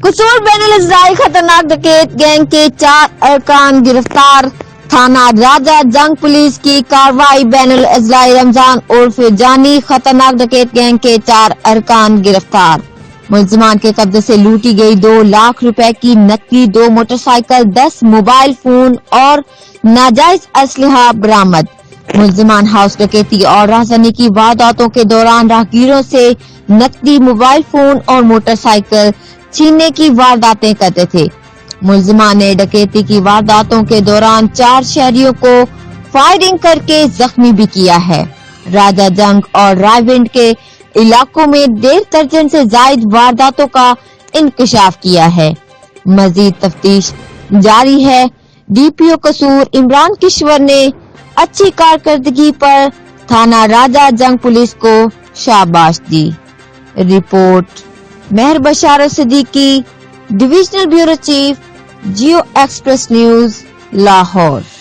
कसूर बैनुल-अज़राई खतरनाक डकैत गैंग के 4 अरकान गिरफ्तार। थाना राजा जंग पुलिस की कार्रवाई। बैनुल-अज़राई रमजान उर्फ जानी खतरनाक डकैत गैंग के 4 अरकान गिरफ्तार। मुलजिमान के कब्जे से लूटी गई 2 लाख रुपए की नकदी, 2 मोटरसाइकिल, 10 मोबाइल फोन और नाजायज असलहा बरामद। मुलजिमान हाउस डकैती और राहज़नी की वारदातों के दौरान राहगीरों से नकदी, मोबाइल फोन और मोटरसाइकिल छीनने की वारदातें करते थे। मुलजिमान ने डकैती की वारदातों के दौरान 4 शहरियों को फायरिंग करके जख्मी भी किया है। राजा जंग और रायविंड के इलाकों में 1.5 दर्जन से जायद वारदातों का इंकशाफ किया है। मजीद तफ्तीश जारी है। डीपीओ कसूर इमरान किश्वर ने अच्छी कारकर्दगी पर थाना राजा जंग पुलिस को शाबाश दी। Report Mehr Bashar Siddiqui, divisional bureau chief, Geo Express News, Lahore.